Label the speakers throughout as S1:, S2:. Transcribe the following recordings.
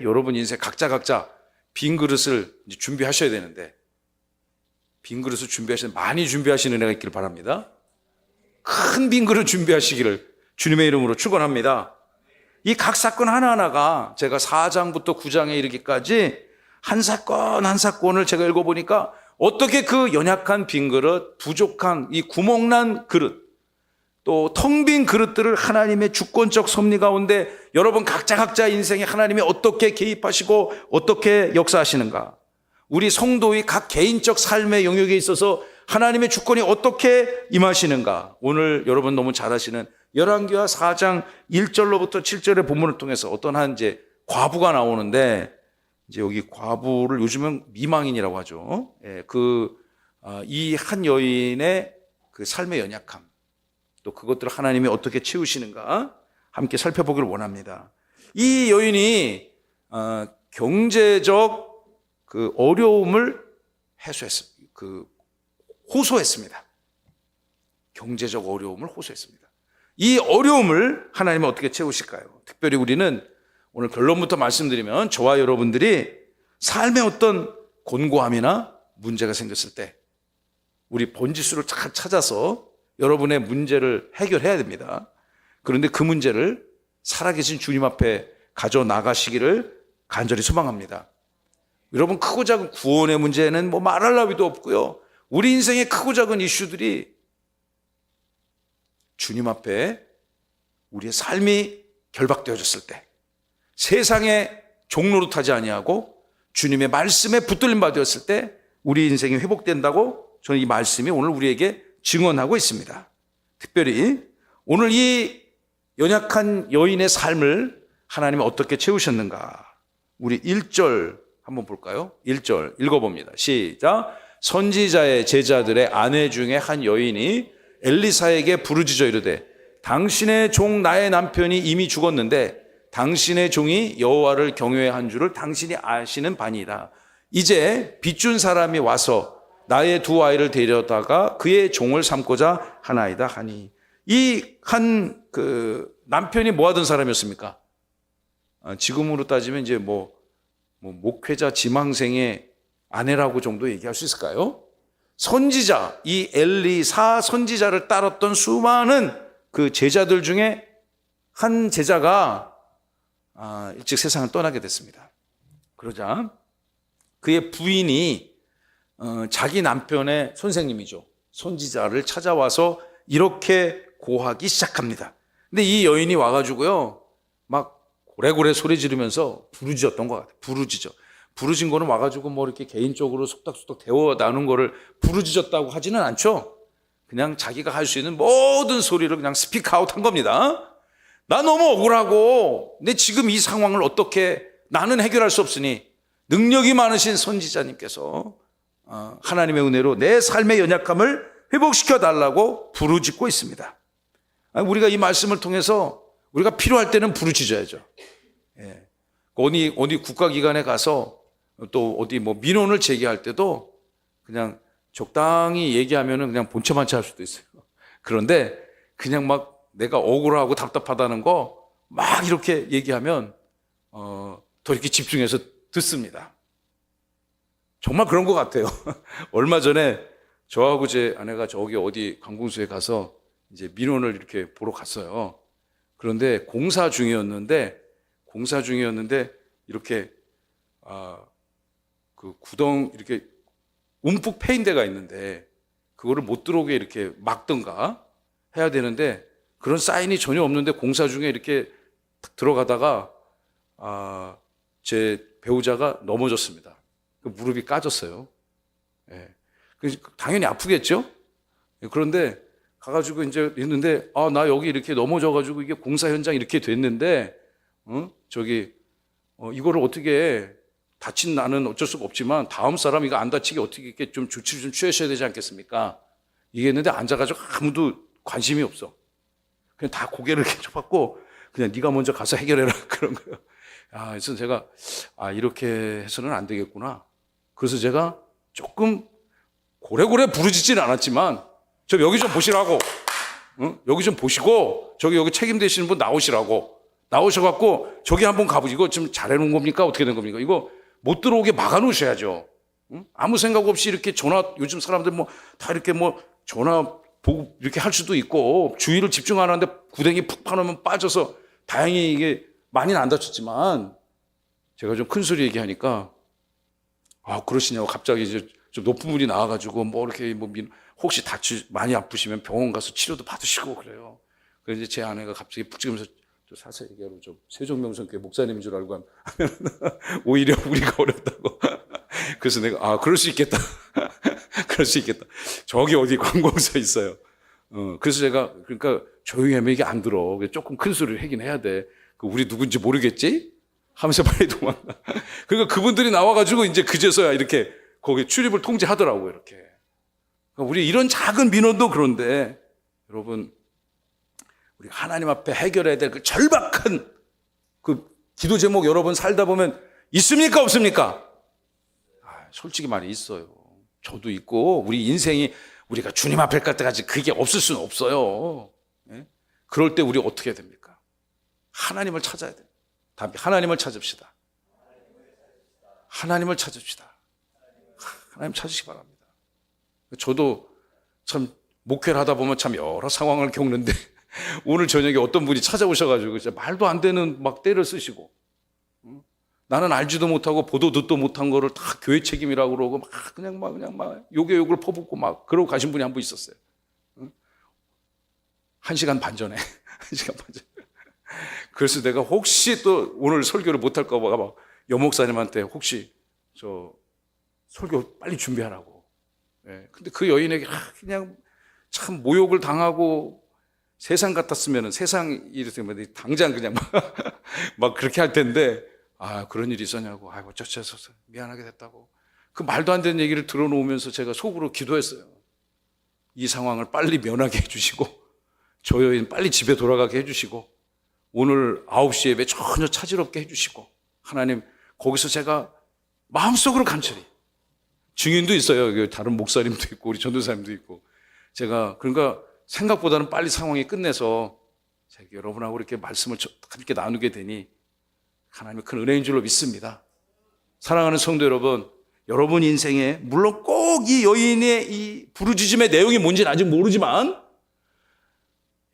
S1: 여러분 인생 각자 빈 그릇을 이제 준비하셔야 되는데, 빈 그릇을 많이 준비하시는 은혜가 있기를 바랍니다. 큰 빈 그릇 준비하시기를 주님의 이름으로 축원합니다. 이 각 사건 하나하나가 제가 4장부터 9장에 이르기까지 한 사건 한 사건을 제가 읽어보니까 어떻게 그 연약한 빈 그릇, 부족한 이 구멍난 그릇, 또 텅 빈 그릇들을 하나님의 주권적 섭리 가운데 여러분 각자 인생에 하나님이 어떻게 개입하시고 어떻게 역사하시는가, 우리 성도의 각 개인적 삶의 영역에 있어서 하나님의 주권이 어떻게 임하시는가, 오늘 여러분 너무 잘 아시는 열왕기하 4장 1절로부터 7절의 본문을 통해서 어떤 한 이제 과부가 나오는데, 이제 여기 과부를 요즘은 미망인이라고 하죠. 이 한 여인의 그 삶의 연약함, 또 그것들을 하나님이 어떻게 채우시는가 함께 살펴보기를 원합니다. 이 여인이 경제적 그 어려움을 호소했습니다. 경제적 어려움을 호소했습니다. 이 어려움을 하나님은 어떻게 채우실까요? 특별히 우리는 오늘 결론부터 말씀드리면, 저와 여러분들이 삶의 어떤 곤고함이나 문제가 생겼을 때 우리 번지수를 잘 찾아서 여러분의 문제를 해결해야 됩니다. 그런데 그 문제를 살아계신 주님 앞에 가져나가시기를 간절히 소망합니다. 여러분, 크고 작은 구원의 문제는 뭐 말할 나위도 없고요. 우리 인생의 크고 작은 이슈들이 주님 앞에 우리의 삶이 결박되어졌을 때, 세상의 종로로 타지 아니하고 주님의 말씀에 붙들림 받았을 때 우리 인생이 회복된다고 저는 이 말씀이 오늘 우리에게 증언하고 있습니다. 특별히 오늘 이 연약한 여인의 삶을 하나님은 어떻게 채우셨는가, 우리 1절 한번 볼까요? 1절 읽어봅니다. 시작. 선지자의 제자들의 아내 중에 한 여인이 엘리사에게 부르짖어 이르되, 당신의 종 나의 남편이 이미 죽었는데 당신의 종이 여호와를 경외한 줄을 당신이 아시는 바니라. 이제 빚준 사람이 와서 나의 두 아이를 데려다가 그의 종을 삼고자 하나이다 하니. 이 한 남편이 뭐 하던 사람이었습니까? 지금으로 따지면 이제 뭐 목회자 지망생의 아내라고 정도 얘기할 수 있을까요? 선지자, 이 엘리사 선지자를 따랐던 수많은 그 제자들 중에 한 제자가 일찍 세상을 떠나게 됐습니다. 그러자 그의 부인이 자기 남편의 선생님이죠, 선지자를 찾아와서 이렇게 고하기 시작합니다. 근데 이 여인이 와가지고요, 막 고래고래 소리 지르면서 부르짖었던 것 같아요. 부르짖은 거는 와가지고 뭐 이렇게 개인적으로 속닥속닥 대화 나눈 거를 부르짖었다고 하지는 않죠. 그냥 자기가 할 수 있는 모든 소리를 그냥 스피크아웃 한 겁니다. 나 너무 억울하고, 근데 지금 이 상황을 어떻게 나는 해결할 수 없으니 능력이 많으신 선지자님께서 하나님의 은혜로 내 삶의 연약함을 회복시켜 달라고 부르짖고 있습니다. 우리가 이 말씀을 통해서 우리가 필요할 때는 부르짖어야죠. 어디 국가기관에 가서 또 어디 뭐 민원을 제기할 때도 그냥 적당히 얘기하면은 그냥 본체만치 할 수도 있어요. 그런데 그냥 막 내가 억울하고 답답하다는 거 막 이렇게 얘기하면 더 이렇게 집중해서 듣습니다. 정말 그런 것 같아요. 얼마 전에 저하고 제 아내가 저기 어디 관공서에 가서 이제 민원을 이렇게 보러 갔어요. 그런데 공사 중이었는데 이렇게 그 구덩 이렇게 움푹 패인 데가 있는데 그거를 못 들어오게 이렇게 막든가 해야 되는데, 그런 사인이 전혀 없는데 공사 중에 이렇게 들어가다가 제 배우자가 넘어졌습니다. 무릎이 까졌어요. 당연히 아프겠죠? 그런데 가가지고 이제 있는데, 나 여기 이렇게 넘어져가지고 이게 공사 현장 이렇게 됐는데, 이거를 어떻게, 다친 나는 어쩔 수가 없지만 다음 사람 이거 안 다치게 어떻게 이렇게 좀 조치를 좀 취하셔야 되지 않겠습니까? 이게 했는데 앉아가지고 아무도 관심이 없어. 그냥 다 고개를 이렇게 쳐받고 그냥 네가 먼저 가서 해결해라 그런 거예요. 그래서 제가 이렇게 해서는 안 되겠구나. 그래서 제가 조금 고래고래 부르짖지는 않았지만, 저 여기 좀 보시라고, 여기 좀 보시고 여기 책임되시는 분 나오시라고 나오셔갖고 저기 한번 가보지. 이거 지금 잘해놓은 겁니까? 어떻게 된 겁니까? 이거 못 들어오게 막아놓으셔야죠. 응? 아무 생각 없이 이렇게 전화, 요즘 사람들 뭐 다 이렇게 뭐 전화 보고 이렇게 할 수도 있고 주의를 집중 안 하는데 구덩이 푹 파놓으면 빠져서 다행히 이게 많이는 안 다쳤지만 제가 좀 큰 소리 얘기하니까 그러시냐고 갑자기 이제 좀 높은 분이 나와가지고 뭐 이렇게 뭐 혹시 많이 아프시면 병원 가서 치료도 받으시고 그래요. 그래서 이제 제 아내가 갑자기 푹 찍으면서 사실 얘기하면 좀 세종명성교회 목사님인 줄 알고 하면 오히려 우리가 어렵다고. 그래서 내가 그럴 수 있겠다. 그럴 수 있겠다. 저기 어디 관공서 있어요. 그래서 제가 그러니까 조용히 하면 이게 안 들어. 조금 큰 소리를 하긴 해야 돼. 우리 누군지 모르겠지? 하면서 빨리 도망가. 그러니까 그분들이 나와가지고 이제 그제서야 이렇게 거기 출입을 통제하더라고요. 이렇게. 그러니까 우리 이런 작은 민원도 그런데 여러분 우리 하나님 앞에 해결해야 될 그 절박한 그 기도 제목 여러분 살다 보면 있습니까? 없습니까? 솔직히 말해 있어요. 저도 있고 우리 인생이 우리가 주님 앞에 갈 때까지 그게 없을 수는 없어요. 예? 그럴 때 우리 어떻게 해야 됩니까? 하나님을 찾아야 돼요. 하나님을 찾읍시다. 하나님을 찾읍시다. 하나님 찾으시기 바랍니다. 저도 참 목회를 하다 보면 참 여러 상황을 겪는데 오늘 저녁에 어떤 분이 찾아오셔가지고 진짜 말도 안 되는 막 때를 쓰시고 나는 알지도 못하고 보도 듣도 못한 거를 다 교회 책임이라고 그러고 그냥 막 욕에 욕을 퍼붓고 막 그러고 가신 분이 한 분 있었어요. 1시간 반 전에. 1시간 반 전에. 그래서 내가 혹시 또 오늘 설교를 못할까 봐 막 여목사님한테 혹시 저 설교 빨리 준비하라고. 예. 근데 그 여인에게 그냥 참 모욕을 당하고 세상 같았으면은 세상 이랬으면 당장 그냥 막 그렇게 할 텐데 그런 일이 있었냐고. 어쩌셔서 미안하게 됐다고. 그 말도 안 되는 얘기를 들어놓으면서 제가 속으로 기도했어요. 이 상황을 빨리 면하게 해주시고 저 여인 빨리 집에 돌아가게 해주시고 오늘 9시 예배 전혀 차질 없게 해주시고 하나님 거기서 제가 마음속으로 간절히 증인도 있어요. 다른 목사님도 있고 우리 전도사님도 있고 제가 그러니까 생각보다는 빨리 상황이 끝내서 제가 여러분하고 이렇게 말씀을 함께 나누게 되니 하나님의 큰 은혜인 줄로 믿습니다. 사랑하는 성도 여러분, 여러분 인생에 물론 꼭 이 여인의 이 부르짖음의 내용이 뭔지는 아직 모르지만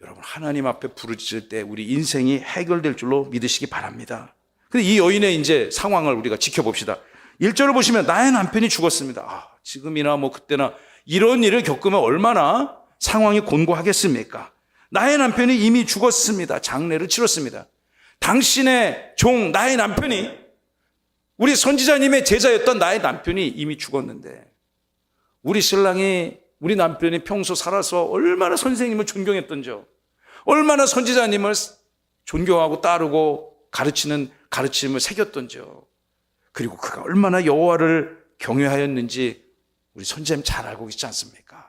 S1: 여러분 하나님 앞에 부르짖을 때 우리 인생이 해결될 줄로 믿으시기 바랍니다. 근데 이 여인의 이제 상황을 우리가 지켜봅시다. 1절을 보시면 나의 남편이 죽었습니다. 지금이나 뭐 그때나 이런 일을 겪으면 얼마나 상황이 곤고하겠습니까? 나의 남편이 이미 죽었습니다. 장례를 치렀습니다. 당신의 종 나의 남편이 우리 선지자님의 제자였던 나의 남편이 이미 죽었는데 우리 신랑이 우리 남편이 평소 살아서 얼마나 선생님을 존경했던지요. 얼마나 선지자님을 존경하고 따르고 가르치는 가르침을 새겼던지요. 그리고 그가 얼마나 여호와를 경외하였는지 우리 선지자님 잘 알고 있지 않습니까?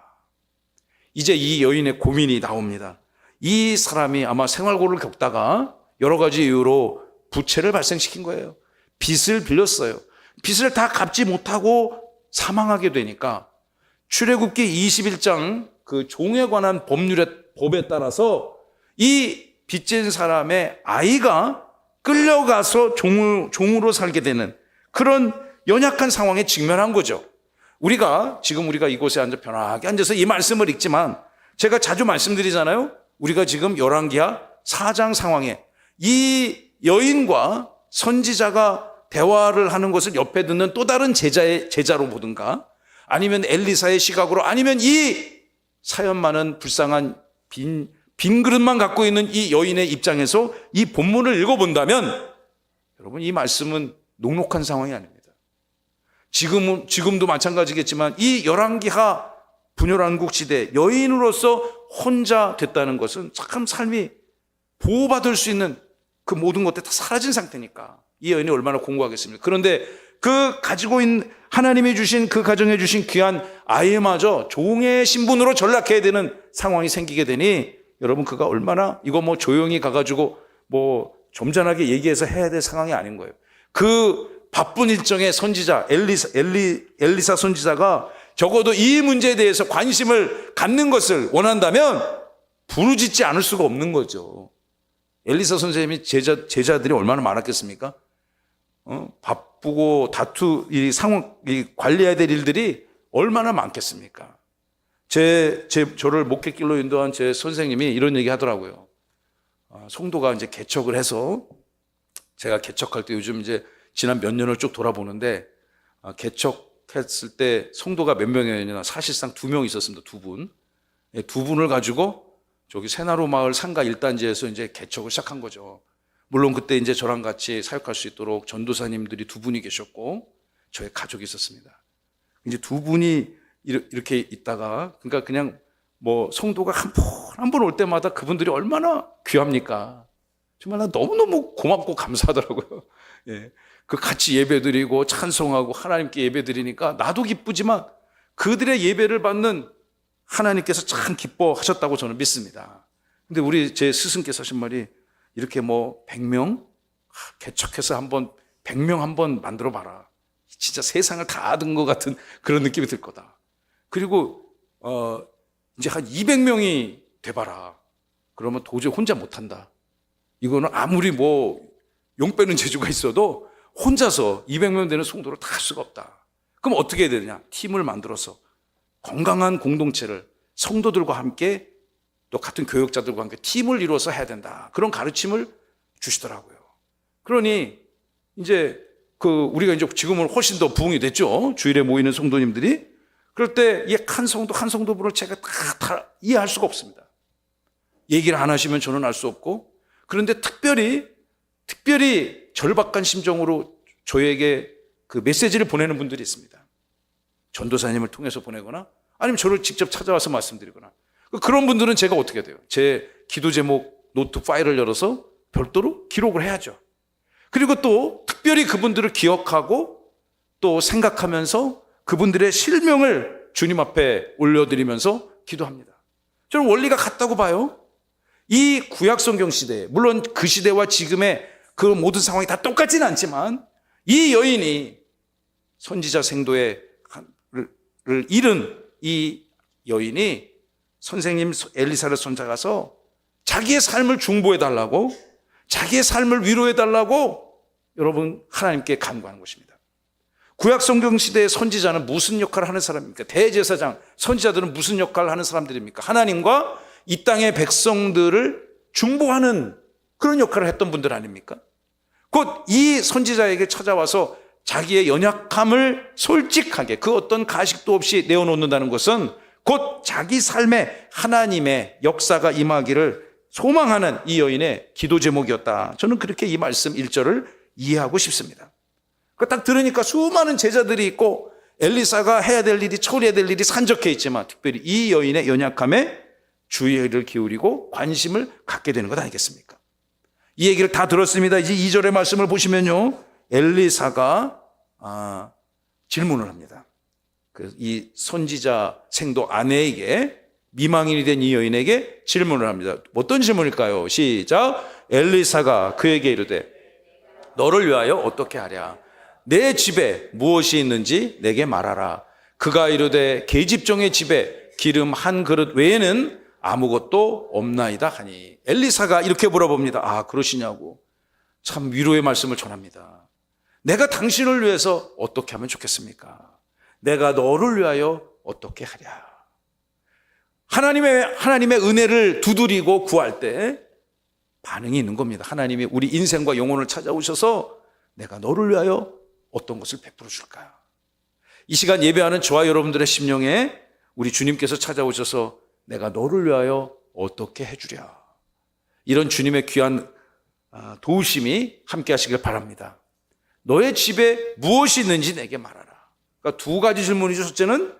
S1: 이제 이 여인의 고민이 나옵니다. 이 사람이 아마 생활고를 겪다가 여러 가지 이유로 부채를 발생시킨 거예요. 빚을 빌렸어요. 빚을 다 갚지 못하고 사망하게 되니까 출애굽기 21장 그 종에 관한 법에 따라서 이 빚진 사람의 아이가 끌려가서 종으로 살게 되는 그런 연약한 상황에 직면한 거죠. 우리가 이곳에 앉아 편하게 앉아서 이 말씀을 읽지만 제가 자주 말씀드리잖아요. 우리가 지금 열왕기하 4장 상황에 이 여인과 선지자가 대화를 하는 것을 옆에 듣는 또 다른 제자로 보든가 아니면 엘리사의 시각으로 아니면 이 사연 많은 불쌍한 빈 그릇만 갖고 있는 이 여인의 입장에서 이 본문을 읽어본다면 여러분 이 말씀은 녹록한 상황이 아닙니다. 지금도 마찬가지겠지만 이 열왕기하 분열왕국 시대 여인으로서 혼자 됐다는 것은 참 삶이 보호받을 수 있는 그 모든 것들이 다 사라진 상태니까 이 여인이 얼마나 공고하겠습니까? 그런데 그 가지고 있는 하나님이 주신 그 가정에 주신 귀한 아이마저 종의 신분으로 전락해야 되는 상황이 생기게 되니 여러분 그가 얼마나 이거 뭐 조용히 가가지고 뭐 점잖하게 얘기해서 해야 될 상황이 아닌 거예요. 그 바쁜 일정의 선지자 엘리사 선지자가 적어도 이 문제에 대해서 관심을 갖는 것을 원한다면 부르짖지 않을 수가 없는 거죠. 엘리사 선생님이 제자들이 얼마나 많았겠습니까? 바쁘고 이 상황, 관리해야 될 일들이 얼마나 많겠습니까? 저를 목회길로 인도한 제 선생님이 이런 얘기 하더라고요. 성도가 이제 개척을 해서, 제가 개척할 때 요즘 이제 지난 몇 년을 쭉 돌아보는데, 개척했을 때 성도가 몇 명이었냐, 사실상 2명 있었습니다. 2분. 2분을 가지고 저기 새나루 마을 상가 1단지에서 이제 개척을 시작한 거죠. 물론 그때 이제 저랑 같이 사역할 수 있도록 전도사님들이 2분이 계셨고, 저의 가족이 있었습니다. 이제 2분이 이렇게 있다가, 그러니까 그냥 뭐 성도가 한 번 올 때마다 그분들이 얼마나 귀합니까? 정말 나 너무너무 고맙고 감사하더라고요. 예. 그 같이 예배드리고 찬송하고 하나님께 예배드리니까 나도 기쁘지만 그들의 예배를 받는 하나님께서 참 기뻐하셨다고 저는 믿습니다. 근데 제 스승께서 하신 말이, 이렇게 뭐 100명 개척해서 100명 한번 만들어 봐라. 진짜 세상을 다 얻은 것 같은 그런 느낌이 들 거다. 그리고 이제 한 200명이 돼봐라. 그러면 도저히 혼자 못한다. 이거는 아무리 뭐 용 빼는 재주가 있어도 혼자서 200명 되는 성도를 다 할 수가 없다. 그럼 어떻게 해야 되느냐? 팀을 만들어서 건강한 공동체를 성도들과 함께, 또 같은 교역자들과 함께 팀을 이루어서 해야 된다. 그런 가르침을 주시더라고요. 그러니 이제 우리가 이제 지금은 훨씬 더 부흥이 됐죠. 주일에 모이는 성도님들이. 그럴 때 이 한 성도분을 제가 다 이해할 수가 없습니다. 얘기를 안 하시면 저는 알 수 없고, 그런데 특별히 절박한 심정으로 저에게 그 메시지를 보내는 분들이 있습니다. 전도사님을 통해서 보내거나 아니면 저를 직접 찾아와서 말씀드리거나. 그런 분들은 제가 어떻게 돼요? 제 기도 제목 노트 파일을 열어서 별도로 기록을 해야죠. 그리고 또 특별히 그분들을 기억하고 또 생각하면서 그분들의 실명을 주님 앞에 올려드리면서 기도합니다. 저는 원리가 같다고 봐요. 이 구약성경 시대에, 물론 그 시대와 지금의 그 모든 상황이 다 똑같지는 않지만, 이 여인이 선지자 생도를 잃은 이 여인이 선생님 엘리사를 손잡아서 자기의 삶을 중보해달라고, 자기의 삶을 위로해달라고 여러분 하나님께 간구하는 것입니다. 구약성경 시대의 선지자는 무슨 역할을 하는 사람입니까? 대제사장, 선지자들은 무슨 역할을 하는 사람들입니까? 하나님과 이 땅의 백성들을 중보하는 그런 역할을 했던 분들 아닙니까? 곧 이 선지자에게 찾아와서 자기의 연약함을 솔직하게, 그 어떤 가식도 없이 내어놓는다는 것은 곧 자기 삶에 하나님의 역사가 임하기를 소망하는 이 여인의 기도 제목이었다. 저는 그렇게 이 말씀 1절을 이해하고 싶습니다. 딱 들으니까 수많은 제자들이 있고 엘리사가 해야 될 일이, 처리해야 될 일이 산적해 있지만, 특별히 이 여인의 연약함에 주의를 기울이고 관심을 갖게 되는 것 아니겠습니까? 이 얘기를 다 들었습니다. 이제 2절의 말씀을 보시면요, 엘리사가 질문을 합니다. 이 선지자 생도 아내에게, 미망인이 된 이 여인에게 질문을 합니다. 어떤 질문일까요? 시작. 엘리사가 그에게 이르되 너를 위하여 어떻게 하랴? 내 집에 무엇이 있는지 내게 말하라. 그가 이르되 계집종의 집에 기름 한 그릇 외에는 아무것도 없나이다 하니. 엘리사가 이렇게 물어봅니다. 그러시냐고. 참 위로의 말씀을 전합니다. 내가 당신을 위해서 어떻게 하면 좋겠습니까? 내가 너를 위하여 어떻게 하랴? 하나님의 은혜를 두드리고 구할 때 반응이 있는 겁니다. 하나님이 우리 인생과 영혼을 찾아오셔서 내가 너를 위하여 어떤 것을 베풀어 줄까? 이 시간 예배하는 저와 여러분들의 심령에 우리 주님께서 찾아오셔서 내가 너를 위하여 어떻게 해주랴? 이런 주님의 귀한 도우심이 함께 하시길 바랍니다. 너의 집에 무엇이 있는지 내게 말하라. 그러니까 두 가지 질문이죠. 첫째는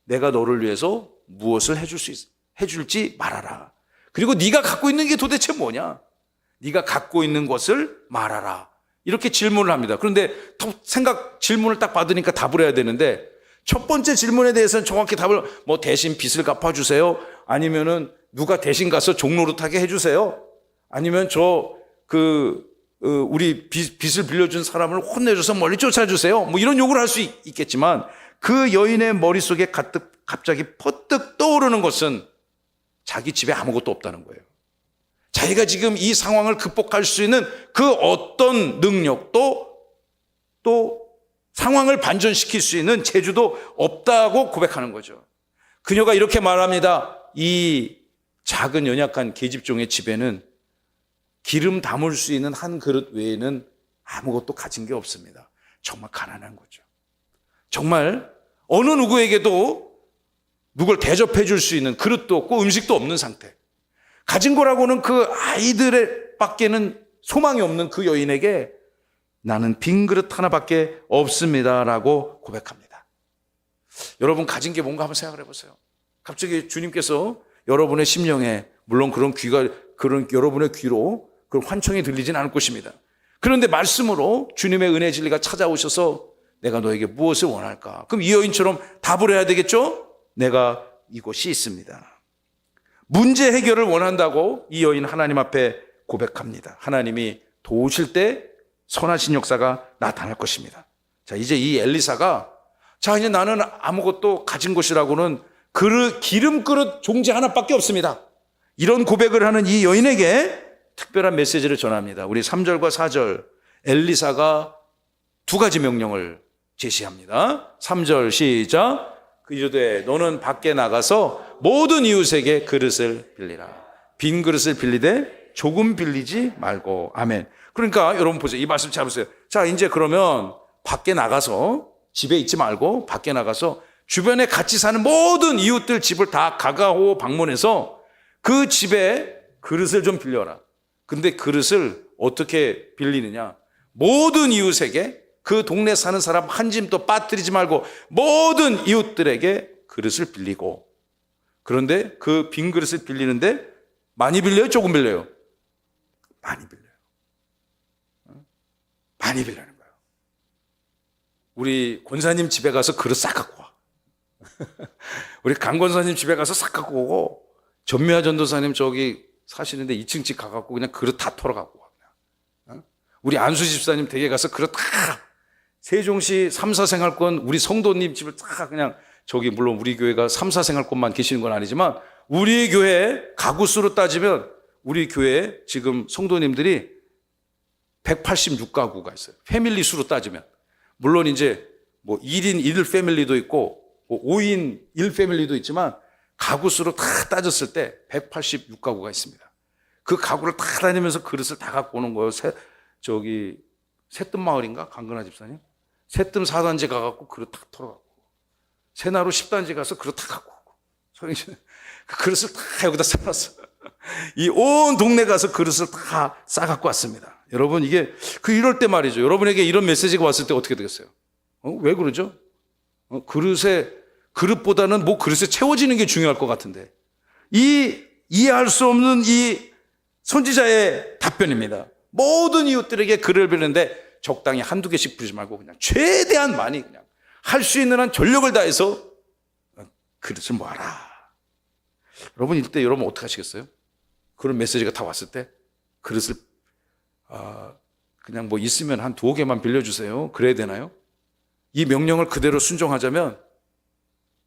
S1: 내가 너를 위해서 무엇을 해줄지 말하라. 그리고 네가 갖고 있는 게 도대체 뭐냐? 네가 갖고 있는 것을 말하라. 이렇게 질문을 합니다. 그런데 질문을 딱 받으니까 답을 해야 되는데, 첫 번째 질문에 대해서는 정확히 답을 대신 빚을 갚아주세요. 아니면은 누가 대신 가서 종노릇하게 해주세요. 아니면 우리 빚을 빌려준 사람을 혼내줘서 멀리 쫓아주세요. 이런 요구를 할 수 있겠지만, 그 여인의 머릿속에 갑자기 퍼뜩 떠오르는 것은 자기 집에 아무것도 없다는 거예요. 자기가 지금 이 상황을 극복할 수 있는 그 어떤 능력도 또 상황을 반전시킬 수 있는 재주도 없다고 고백하는 거죠. 그녀가 이렇게 말합니다. 이 작은 연약한 계집종의 집에는 기름 담을 수 있는 한 그릇 외에는 아무것도 가진 게 없습니다. 정말 가난한 거죠. 정말 어느 누구에게도 누굴 대접해 줄 수 있는 그릇도 없고 음식도 없는 상태. 가진 거라고는 그 아이들의 밖에는 소망이 없는 그 여인에게 나는 빈 그릇 하나밖에 없습니다라고 고백합니다. 여러분 가진 게 뭔가 한번 생각을 해보세요. 갑자기 주님께서 여러분의 심령에 물론 그런 여러분의 귀로 그런 환청이 들리진 않을 것입니다. 그런데 말씀으로 주님의 은혜 진리가 찾아오셔서 내가 너에게 무엇을 원할까? 그럼 이 여인처럼 답을 해야 되겠죠? 내가 이곳이 있습니다. 문제 해결을 원한다고 이 여인 하나님 앞에 고백합니다. 하나님이 도우실 때 선하신 역사가 나타날 것입니다. 자, 이제 이 엘리사가 이제 나는 아무것도 가진 것이라고는 기름 그릇 종지 하나밖에 없습니다. 이런 고백을 하는 이 여인에게 특별한 메시지를 전합니다. 우리 3절과 4절 엘리사가 두 가지 명령을 제시합니다. 3절 시작. 이르되 너는 밖에 나가서 모든 이웃에게 그릇을 빌리라. 빈 그릇을 빌리되 조금 빌리지 말고. 아멘. 그러니까 여러분 보세요. 이 말씀 잘 보세요. 자, 이제 그러면 밖에 나가서 집에 있지 말고 밖에 나가서 주변에 같이 사는 모든 이웃들 집을 다 가가호 방문해서 그 집에 그릇을 좀 빌려라. 근데 그릇을 어떻게 빌리느냐? 모든 이웃에게 그 동네 사는 사람 한 짐도 빠뜨리지 말고 모든 이웃들에게 그릇을 빌리고. 그런데 그 빈 그릇을 빌리는데 많이 빌려요? 조금 빌려요? 많이 빌려요. 많이 빌리는 거예요. 우리 권사님 집에 가서 그릇 싹 갖고 와. 우리 강 권사님 집에 가서 싹 갖고 오고 전미화 전도사님 저기 사시는데 2층 집 가갖고 그냥 그릇 다 털어 갖고 와. 우리 안수 집사님 댁에 가서 그릇 다 세종시 3사 생활권 우리 성도님 집을 다 그냥 물론 우리 교회가 3사 생활권만 계시는 건 아니지만 우리 교회 가구 수로 따지면 우리 교회에 지금 성도님들이 186가구가 있어요. 패밀리 수로 따지면. 물론 이제 1인 1 패밀리도 있고 5인 1 패밀리도 있지만 가구 수로 다 따졌을 때 186가구가 있습니다. 그 가구를 다 다니면서 그릇을 다 갖고 오는 거예요. 새뜸마을인가? 강근하 집사님? 새뜸 4단지 가갖고 그릇 다 털어갖고 새나루 10단지 가서 그릇 다 갖고 오고 그 그릇을 다 여기다 쌓았어. 이 온 동네 가서 그릇을 다 싸갖고 왔습니다. 여러분 이게 이럴 때 말이죠. 여러분에게 이런 메시지가 왔을 때 어떻게 되겠어요? 왜 그러죠? 그릇보다는 그릇에 채워지는 게 중요할 것 같은데 이해할 수 없는 이 선지자의 답변입니다. 모든 이웃들에게 그릇을 빌리는데 적당히 한두 개씩 부리지 말고 그냥 최대한 많이 그냥 할 수 있는 한 전력을 다해서 그릇을 모아라. 여러분 이때 여러분 어떻게 하시겠어요? 그런 메시지가 다 왔을 때 그릇을 그냥 있으면 한 2개만 빌려주세요. 그래야 되나요? 이 명령을 그대로 순종하자면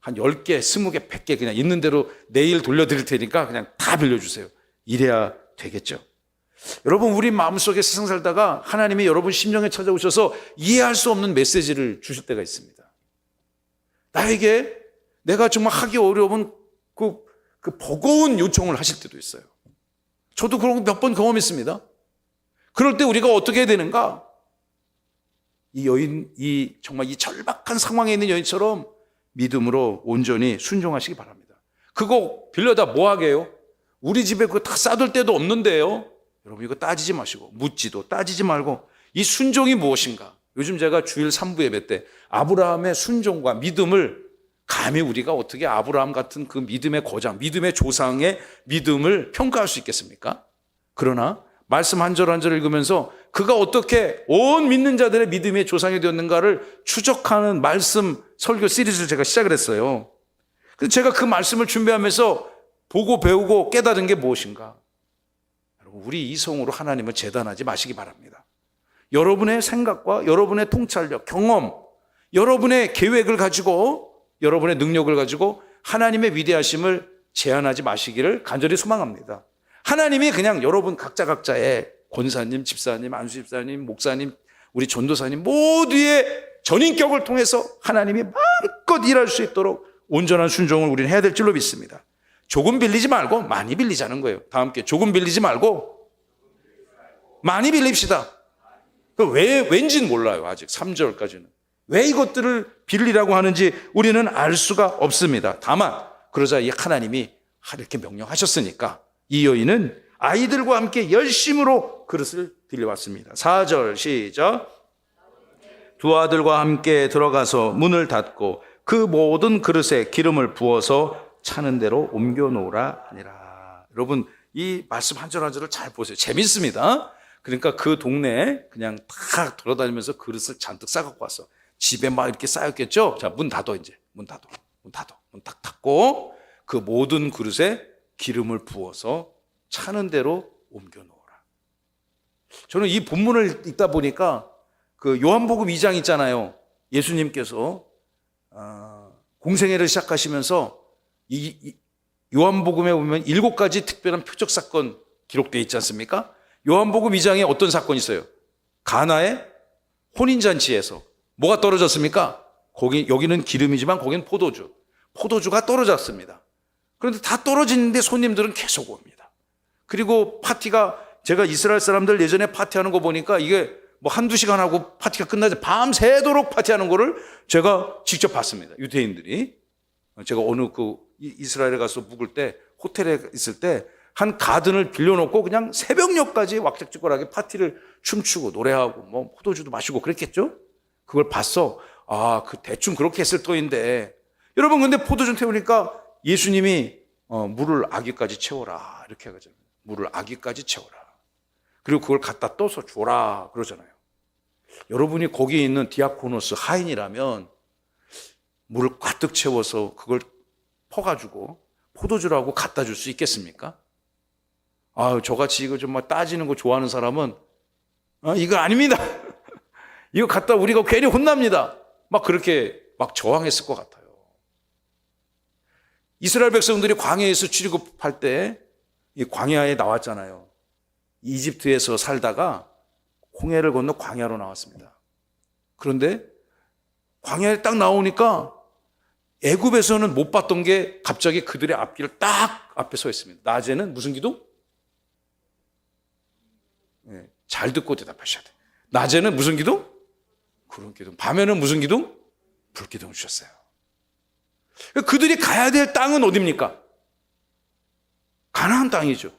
S1: 한 10개, 20개, 100개 그냥 있는 대로 내일 돌려드릴 테니까 그냥 다 빌려주세요. 이래야 되겠죠. 여러분 우리 마음속에 세상 살다가 하나님이 여러분 심령에 찾아오셔서 이해할 수 없는 메시지를 주실 때가 있습니다. 나에게 내가 정말 하기 어려운 그 버거운 요청을 하실 때도 있어요. 저도 그런 거 몇 번 경험했습니다. 그럴 때 우리가 어떻게 해야 되는가? 이 여인, 정말 이 절박한 상황에 있는 여인처럼 믿음으로 온전히 순종하시기 바랍니다. 그거 빌려다 뭐 하게요? 우리 집에 그거 다 싸둘 데도 없는데요. 여러분 이거 따지지 마시고 묻지도 따지지 말고 이 순종이 무엇인가? 요즘 제가 주일 3부 예배 때 아브라함의 순종과 믿음을 감히 우리가 어떻게 아브라함 같은 그 믿음의 고장, 믿음의 조상의 믿음을 평가할 수 있겠습니까? 그러나 말씀 한 절 한 절 읽으면서 그가 어떻게 온 믿는 자들의 믿음의 조상이 되었는가를 추적하는 말씀 설교 시리즈를 제가 시작을 했어요. 그래서 제가 그 말씀을 준비하면서 보고 배우고 깨달은 게 무엇인가? 여러분, 우리 이성으로 하나님을 재단하지 마시기 바랍니다. 여러분의 생각과 여러분의 통찰력, 경험, 여러분의 계획을 가지고 여러분의 능력을 가지고 하나님의 위대하심을 제한하지 마시기를 간절히 소망합니다. 하나님이 그냥 여러분 각자의 권사님, 집사님, 안수 집사님, 목사님, 우리 전도사님 모두의 전인격을 통해서 하나님이 마음껏 일할 수 있도록 온전한 순종을 우리는 해야 될 줄로 믿습니다. 조금 빌리지 말고 많이 빌리자는 거예요. 다 함께 조금 빌리지 말고 많이 빌립시다. 왠지는 몰라요. 아직 3절까지는. 왜 이것들을 빌리라고 하는지 우리는 알 수가 없습니다. 다만 그러자 이 하나님이 이렇게 명령하셨으니까 이 여인은 아이들과 함께 열심으로 그릇을 빌려왔습니다. 4절 시작. 두 아들과 함께 들어가서 문을 닫고 그 모든 그릇에 기름을 부어서 차는 대로 옮겨 놓으라 하니라. 여러분 이 말씀 한 절 한 절을 잘 보세요. 재밌습니다. 그러니까 그 동네에 그냥 탁 돌아다니면서 그릇을 잔뜩 싸갖고 왔어. 집에 막 이렇게 쌓였겠죠. 자, 문 닫어 이제. 문 닫어. 문 딱 닫고 그 모든 그릇에 기름을 부어서 차는 대로 옮겨 놓으라. 저는 이 본문을 읽다 보니까 그 요한복음 2장 있잖아요. 예수님께서 공생애를 시작하시면서 이 요한복음에 보면 7가지 특별한 표적 사건 기록되어 있지 않습니까? 요한복음 2장에 어떤 사건이 있어요? 가나의 혼인잔치에서 뭐가 떨어졌습니까? 여기는 기름이지만 거기는 포도주가 떨어졌습니다. 그런데 다 떨어지는데 손님들은 계속 옵니다. 그리고 파티가, 제가 이스라엘 사람들 예전에 파티하는 거 보니까 이게 뭐 한두 시간 하고 파티가 끝나지 밤새도록 파티하는 거를 제가 직접 봤습니다. 유대인들이. 제가 어느 이스라엘에 가서 묵을 때, 호텔에 있을 때 한 가든을 빌려놓고 그냥 새벽녘까지 왁작지껄하게 파티를 춤추고 노래하고 뭐 포도주도 마시고 그랬겠죠? 그걸 봤어. 대충 그렇게 했을 터인데. 여러분, 근데 포도주 태우니까 예수님이 물을 아기까지 채워라 이렇게 하잖아요. 물을 아기까지 채워라. 그리고 그걸 갖다 떠서 줘라 그러잖아요. 여러분이 거기에 있는 디아코노스 하인이라면 물을 가득 채워서 그걸 퍼가지고 포도주라고 갖다 줄 수 있겠습니까? 저같이 이거 좀 막 따지는 거 좋아하는 사람은 이거 아닙니다. 이거 갖다 우리가 괜히 혼납니다. 막 그렇게 막 저항했을 것 같아요. 이스라엘 백성들이 광야에서 출애굽할 때 이 광야에 나왔잖아요. 이집트에서 살다가 홍해를 건너 광야로 나왔습니다. 그런데 광야에 딱 나오니까 애굽에서는 못 봤던 게 갑자기 그들의 앞길을 딱 앞에 서 있습니다. 낮에는 무슨 기둥? 잘 듣고 대답하셔야 돼요. 낮에는 무슨 기둥? 구름 기둥. 밤에는 무슨 기둥? 불기둥 주셨어요. 그들이 가야 될 땅은 어디입니까? 가나안 땅이죠.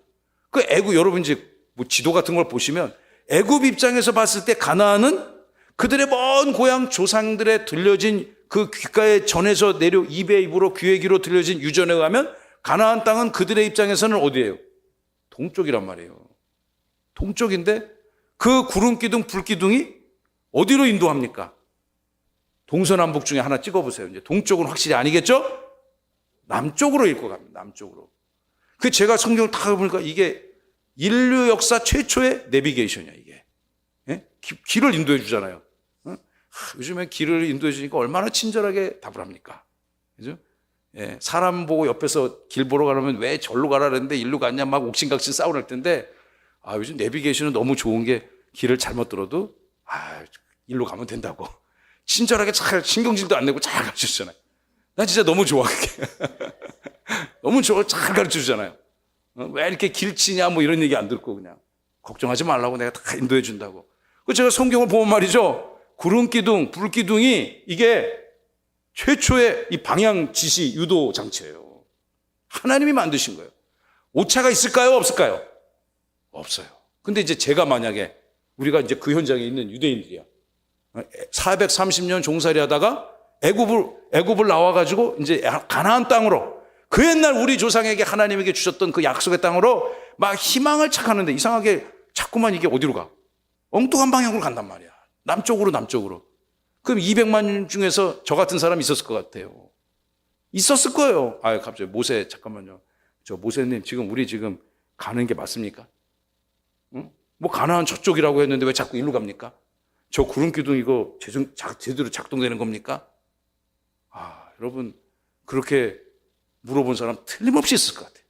S1: 그 애굽, 여러분 이제 뭐 지도 같은 걸 보시면 애굽 입장에서 봤을 때 가나안은 그들의 먼 고향 조상들의 들려진 그 귓가에 전에서 내려 입에 입으로 귀에 귀로 들려진 유전에 가면 가나안 땅은 그들의 입장에서는 어디예요? 동쪽이란 말이에요. 동쪽인데 그 구름 기둥, 불 기둥이 어디로 인도합니까? 동서남북 중에 하나 찍어보세요. 이제 동쪽은 확실히 아니겠죠? 남쪽으로 읽고 갑니다. 남쪽으로. 그 제가 성경을 다 보니까 이게 인류 역사 최초의 내비게이션이야, 이게. 예? 길을 인도해 주잖아요. 요즘에 길을 인도해 주니까 얼마나 친절하게 답을 합니까? 그죠? 예, 사람 보고 옆에서 길 보러 가려면 왜 절로 가라 그랬는데 일로 갔냐 막 옥신각신 싸우는 텐데 요즘 내비게이션은 너무 좋은 게 길을 잘못 들어도 일로 가면 된다고. 친절하게 잘 신경질도 안 내고 잘 가르쳐 주잖아요. 난 진짜 너무 좋아, 그게. 너무 좋아, 잘 가르쳐 주잖아요. 왜 이렇게 길치냐 뭐 이런 얘기 안 듣고 그냥 걱정하지 말라고 내가 다 인도해 준다고. 제가 성경을 보면 말이죠. 구름 기둥, 불 기둥이 이게 최초의 이 방향 지시 유도 장치예요. 하나님이 만드신 거예요. 오차가 있을까요? 없을까요? 없어요. 근데 이제 제가 만약에 우리가 이제 그 현장에 있는 유대인들이야. 430년 종살이 하다가 애굽을 나와가지고 이제 가나안 땅으로 그 옛날 우리 조상에게 하나님에게 주셨던 그 약속의 땅으로 막 희망을 착하는데 이상하게 자꾸만 이게 어디로 가? 엉뚱한 방향으로 간단 말이야. 남쪽으로. 그럼 200만 년 중에서 저 같은 사람이 있었을 것 같아요. 있었을 거예요. 갑자기 모세, 잠깐만요. 모세님, 우리 지금 가는 게 맞습니까? 응? 뭐 가나안 저쪽이라고 했는데 왜 자꾸 일로 갑니까? 저 구름 기둥 이거 제대로 작동되는 겁니까? 여러분, 그렇게 물어본 사람 틀림없이 있을 것 같아요.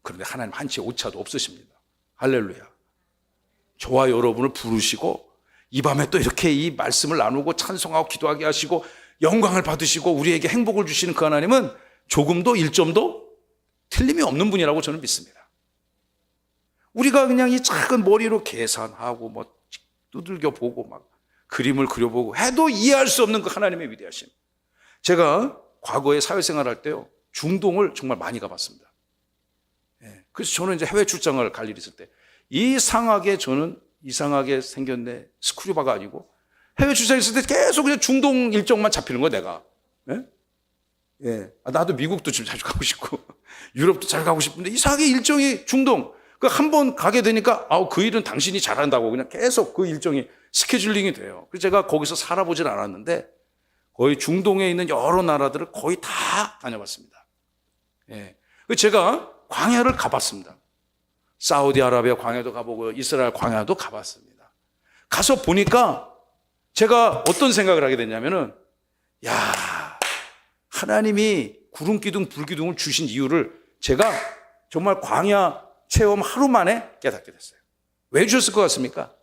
S1: 그런데 하나님 한치 오차도 없으십니다. 할렐루야. 저와 여러분을 부르시고 이 밤에 또 이렇게 이 말씀을 나누고 찬송하고 기도하게 하시고 영광을 받으시고 우리에게 행복을 주시는 그 하나님은 조금도 1점도 틀림이 없는 분이라고 저는 믿습니다. 우리가 그냥 이 작은 머리로 계산하고 뭐 두들겨 보고 막 그림을 그려보고 해도 이해할 수 없는 그 하나님의 위대하심. 제가 과거에 사회생활 할 때요, 중동을 정말 많이 가봤습니다. 그래서 저는 이제 해외 출장을 갈 일이 있을 때 저는 이상하게 생겼네, 스쿠류바가 아니고 해외 출장 있을 때 계속 그냥 중동 일정만 잡히는 거야, 내가. 나도 미국도 좀 자주 가고 싶고 유럽도 잘 가고 싶은데 이상하게 일정이 중동. 그 한 번 가게 되니까 그 일은 당신이 잘한다고 그냥 계속 그 일정이 스케줄링이 돼요. 그래서 제가 거기서 살아보진 않았는데 거의 중동에 있는 여러 나라들을 거의 다 다녀봤습니다. 제가 광야를 가봤습니다. 사우디아라비아 광야도 가보고 이스라엘 광야도 가봤습니다. 가서 보니까 제가 어떤 생각을 하게 됐냐면은, 하나님이 구름 기둥, 불 기둥을 주신 이유를 제가 정말 광야 체험 하루 만에 깨닫게 됐어요. 왜 주셨을 것 같습니까?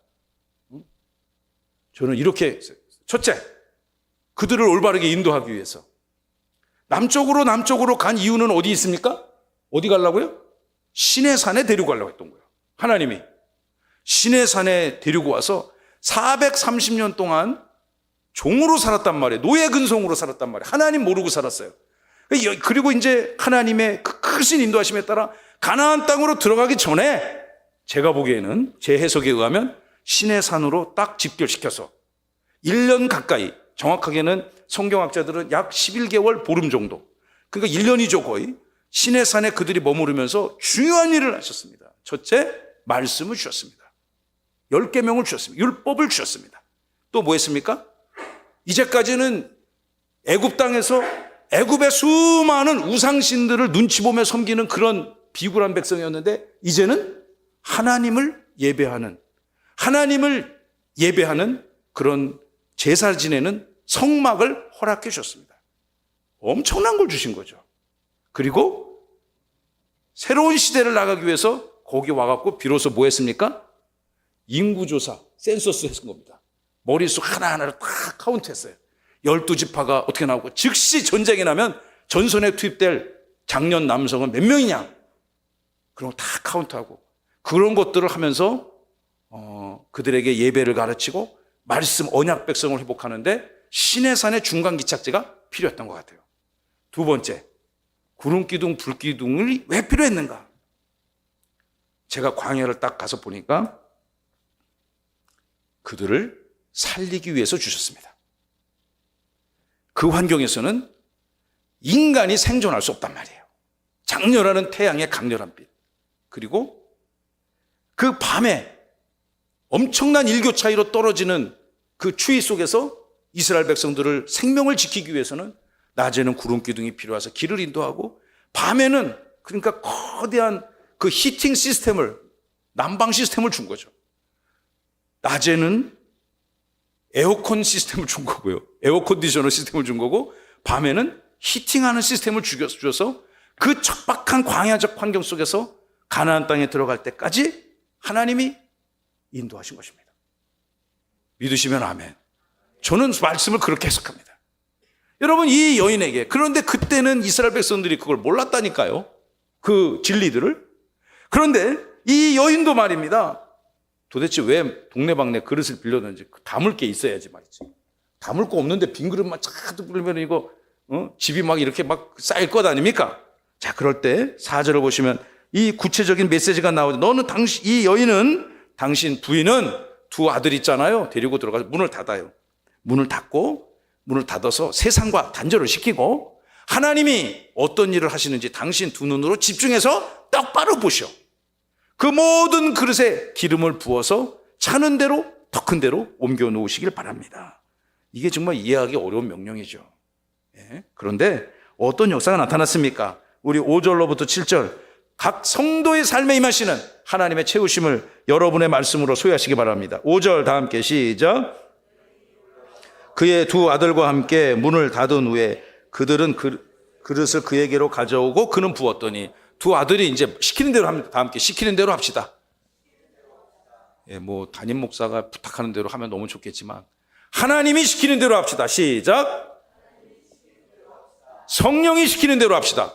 S1: 저는 이렇게 했어요. 첫째, 그들을 올바르게 인도하기 위해서. 남쪽으로 간 이유는 어디 있습니까? 어디 가려고요? 시내산에 데리고 가려고 했던 거예요. 하나님이 시내산에 데리고 와서 430년 동안 종으로 살았단 말이에요. 노예 근성으로 살았단 말이에요. 하나님 모르고 살았어요. 그리고 이제 하나님의 그 크신 인도하심에 따라 가나안 땅으로 들어가기 전에 제가 보기에는 제 해석에 의하면 시내산으로 딱 집결시켜서 1년 가까이, 정확하게는 성경학자들은 약 11개월 보름 정도, 그러니까 1년이죠 거의, 시내산에 그들이 머무르면서 중요한 일을 하셨습니다. 첫째, 말씀을 주셨습니다. 10계명을 주셨습니다. 율법을 주셨습니다. 또 뭐 했습니까? 이제까지는 애굽 땅에서 애굽의 수많은 우상신들을 눈치 보며 섬기는 그런 비굴한 백성이었는데 이제는 하나님을 예배하는 그런 제사 지내는 성막을 허락해 주셨습니다. 엄청난 걸 주신 거죠. 그리고 새로운 시대를 나가기 위해서 거기 와갖고 비로소 뭐 했습니까? 인구조사, 센서스 했은 겁니다. 머릿속 하나하나를 다 카운트했어요. 12지파가 어떻게 나오고, 즉시 전쟁이 나면 전선에 투입될 장년 남성은 몇 명이냐, 그런 거 다 카운트하고, 그런 것들을 하면서 그들에게 예배를 가르치고 말씀 언약 백성을 회복하는데 시내산의 중간 기착제가 필요했던 것 같아요. 두 번째, 구름기둥, 불기둥이 왜 필요했는가? 제가 광야를 딱 가서 보니까 그들을 살리기 위해서 주셨습니다. 그 환경에서는 인간이 생존할 수 없단 말이에요. 장렬하는 태양의 강렬한 빛, 그리고 그 밤에 엄청난 일교 차이로 떨어지는 그 추위 속에서 이스라엘 백성들을 생명을 지키기 위해서는 낮에는 구름 기둥이 필요해서 길을 인도하고, 밤에는 그러니까 거대한 그 히팅 시스템을, 난방 시스템을 준 거죠. 낮에는 에어컨 시스템을 준 거고요. 에어컨디셔너 시스템을 준 거고, 밤에는 히팅하는 시스템을 주셔서 그 척박한 광야적 환경 속에서 가나안 땅에 들어갈 때까지 하나님이 인도하신 것입니다. 믿으시면 아멘. 저는 말씀을 그렇게 해석합니다. 여러분, 이 여인에게, 그런데 그때는 이스라엘 백성들이 그걸 몰랐다니까요, 그 진리들을. 그런데 이 여인도 말입니다, 도대체 왜 동네방네 그릇을 빌렸는지, 담을 게 있어야지 말이지. 담을 거 없는데 빈 그릇만 차도 불면 이거 집이 막 이렇게 막 쌓일 것 아닙니까? 자, 그럴 때 4절을 보시면 이 구체적인 메시지가 나오죠. 이 여인은, 당신 부인은 두 아들 있잖아요, 데리고 들어가서 문을 닫아요. 문을 닫아서 세상과 단절을 시키고 하나님이 어떤 일을 하시는지 당신 두 눈으로 집중해서 똑바로 보셔. 그 모든 그릇에 기름을 부어서 차는 대로, 더 큰 대로 옮겨 놓으시길 바랍니다. 이게 정말 이해하기 어려운 명령이죠. 그런데 어떤 역사가 나타났습니까? 우리 5절로부터 7절, 각 성도의 삶에 임하시는 하나님의 채우심을 여러분의 말씀으로 소유하시기 바랍니다. 5절 다 함께 시작. 그의 두 아들과 함께 문을 닫은 후에 그들은 그릇을 그에게로 가져오고 그는 부었더니 두 아들이 이제 시키는 대로 합니다. 다 함께 시키는 대로 합시다. 예, 뭐 담임 목사가 부탁하는 대로 하면 너무 좋겠지만 하나님이 시키는 대로 합시다. 시작. 성령이 시키는 대로 합시다.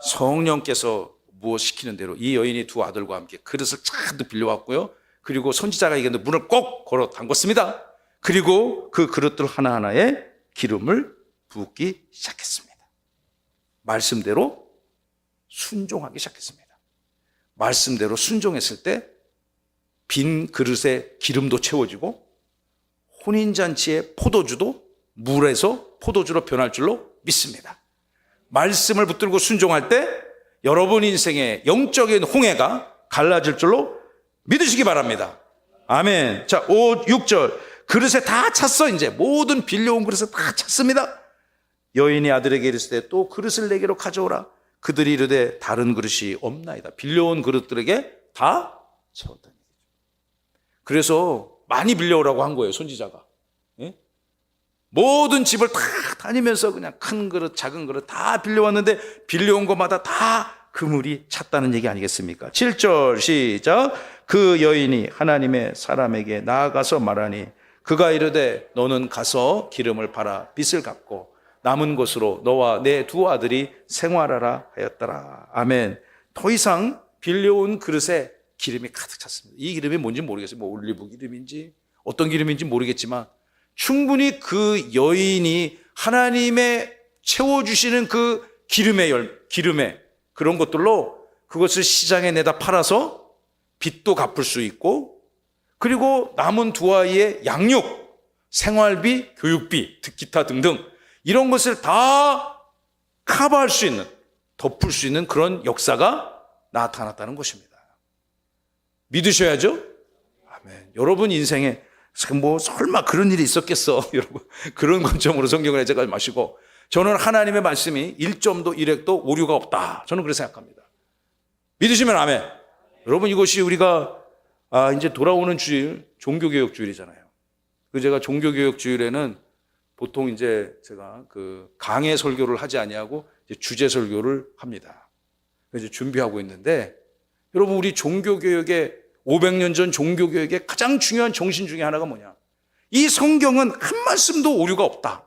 S1: 성령께서 무엇 시키는 대로 이 여인이 두 아들과 함께 그릇을 잔뜩 빌려왔고요. 그리고 선지자가 얘기했는데 문을 꼭 걸어 담궜습니다. 그리고 그 그릇들 하나하나에 기름을 붓기 시작했습니다. 말씀대로 순종하기 시작했습니다. 말씀대로 순종했을 때 빈 그릇에 기름도 채워지고 혼인잔치의 포도주도 물에서 포도주로 변할 줄로 믿습니다. 말씀을 붙들고 순종할 때 여러분 인생의 영적인 홍해가 갈라질 줄로 믿으시기 바랍니다. 아멘. 자, 6절. 그릇에 다 찼어. 이제 모든 빌려온 그릇에 다 찼습니다. 여인이 아들에게 이르시되 또 그릇을 내게로 가져오라. 그들이 이르되 다른 그릇이 없나이다. 빌려온 그릇들에게 다 채웠다. 그래서 많이 빌려오라고 한 거예요, 선지자가. 예? 모든 집을 다 다니면서 그냥 큰 그릇, 작은 그릇 다 빌려왔는데 빌려온 것마다 다 그물이 찼다는 얘기 아니겠습니까? 7절 시작. 그 여인이 하나님의 사람에게 나아가서 말하니 그가 이르되 너는 가서 기름을 팔아 빚을 갚고 남은 것으로 너와 내 두 아들이 생활하라 하였더라. 아멘. 더 이상 빌려온 그릇에 기름이 가득 찼습니다. 이 기름이 뭔지 모르겠어요. 뭐 올리브 기름인지 어떤 기름인지 모르겠지만 충분히 그 여인이 하나님의 채워주시는 그 기름의 그런 것들로 그것을 시장에 내다 팔아서 빚도 갚을 수 있고 그리고 남은 두 아이의 양육, 생활비, 교육비, 기타 등등 이런 것을 다 커버할 수 있는, 덮을 수 있는 그런 역사가 나타났다는 것입니다. 믿으셔야죠? 아멘. 여러분 인생에 뭐 설마 그런 일이 있었겠어? 여러분 그런 관점으로 성경을 해석하지 마시고 저는 하나님의 말씀이 1점도 1핵도 오류가 없다. 저는 그렇게 생각합니다. 믿으시면 아멘. 여러분 이것이 우리가 이제 돌아오는 주일 종교개혁 주일이잖아요. 그 제가 종교개혁 주일에는 보통 이제 제가 그 강해 설교를 하지 아니하고 이제 주제 설교를 합니다. 그래서 준비하고 있는데 여러분 우리 종교개혁의 500년 전 종교개혁의 가장 중요한 정신 중에 하나가 뭐냐? 이 성경은 한 말씀도 오류가 없다.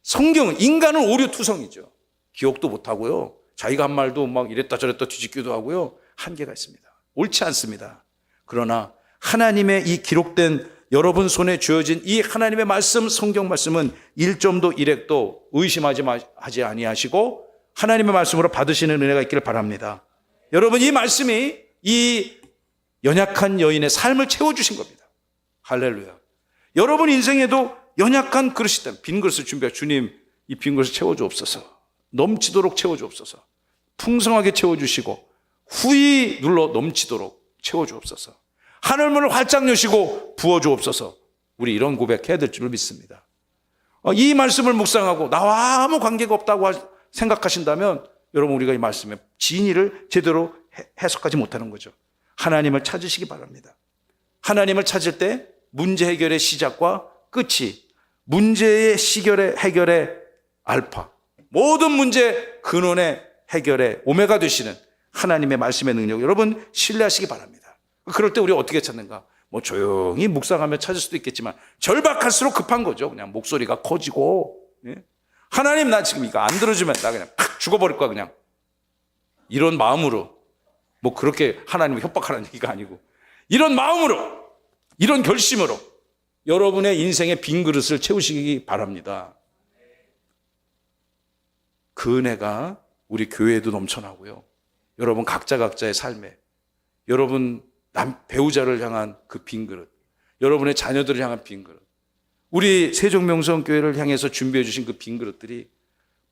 S1: 성경은 인간은 오류투성이죠. 기억도 못하고요. 자기가 한 말도 막 이랬다 저랬다 뒤집기도 하고요. 한계가 있습니다. 옳지 않습니다. 그러나 하나님의 이 기록된 여러분 손에 쥐어진 이 하나님의 말씀 성경 말씀은 1점도 1핵도 의심하지 아니하시고 하나님의 말씀으로 받으시는 은혜가 있기를 바랍니다. 여러분 이 말씀이 이 연약한 여인의 삶을 채워주신 겁니다. 할렐루야. 여러분 인생에도 연약한 그릇이 있다. 빈 그릇을 준비해 주님 이 빈 그릇을 채워주옵소서. 넘치도록 채워주옵소서. 풍성하게 채워주시고 후이 눌러 넘치도록 채워주옵소서. 하늘문을 활짝 여시고 부어주옵소서. 우리 이런 고백해야 될 줄을 믿습니다. 이 말씀을 묵상하고 나와 아무 관계가 없다고 생각하신다면 여러분 우리가 이 말씀의 진의를 제대로 해석하지 못하는 거죠. 하나님을 찾으시기 바랍니다. 하나님을 찾을 때 문제 해결의 시작과 끝이 문제의 해결의 알파 모든 문제 근원의 해결의 오메가 되시는 하나님의 말씀의 능력 여러분 신뢰하시기 바랍니다. 그럴 때 우리가 어떻게 찾는가? 뭐 조용히 묵상하며 찾을 수도 있겠지만 절박할수록 급한 거죠. 그냥 목소리가 커지고 하나님 나 지금 이거 안 들어주면 나 그냥 팍 죽어버릴 거야 그냥 이런 마음으로 뭐 그렇게 하나님을 협박하라는 얘기가 아니고 이런 마음으로 이런 결심으로 여러분의 인생의 빈 그릇을 채우시기 바랍니다. 그 은혜가 우리 교회에도 넘쳐나고요. 여러분 각자의 삶에 여러분 배우자를 향한 그 빈 그릇 여러분의 자녀들을 향한 빈 그릇 우리 세종명성교회를 향해서 준비해 주신 그 빈 그릇들이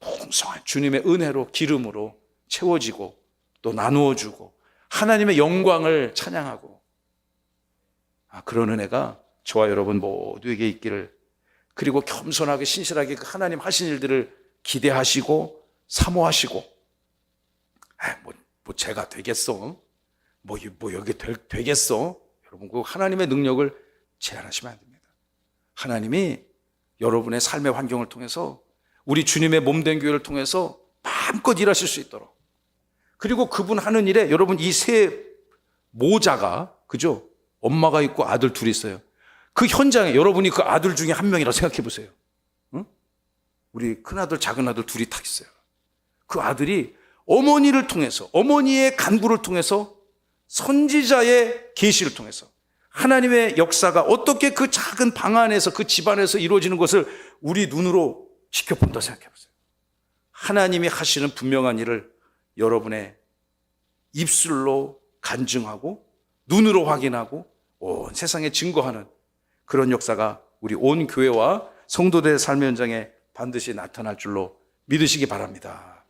S1: 풍성한 주님의 은혜로 기름으로 채워지고 또 나누어 주고 하나님의 영광을 찬양하고 그런 은혜가 저와 여러분 모두에게 있기를 그리고 겸손하게 신실하게 그 하나님 하신 일들을 기대하시고 사모하시고 뭐 제가 되겠어 뭐 여기 되겠어 여러분 그 하나님의 능력을 제한하시면 안 됩니다. 하나님이 여러분의 삶의 환경을 통해서 우리 주님의 몸된 교회를 통해서 마음껏 일하실 수 있도록 그리고 그분 하는 일에 여러분 이 세 모자가 그죠? 엄마가 있고 아들 둘이 있어요. 그 현장에 여러분이 그 아들 중에 한 명이라고 생각해 보세요. 응? 우리 큰아들 작은아들 둘이 딱 있어요. 그 아들이 어머니를 통해서 어머니의 간구를 통해서 선지자의 계시를 통해서 하나님의 역사가 어떻게 그 작은 방 안에서 그 집안에서 이루어지는 것을 우리 눈으로 지켜본다 생각해 보세요. 하나님이 하시는 분명한 일을 여러분의 입술로 간증하고 눈으로 확인하고 온 세상에 증거하는 그런 역사가 우리 온 교회와 성도들의 삶의 현장에 반드시 나타날 줄로 믿으시기 바랍니다.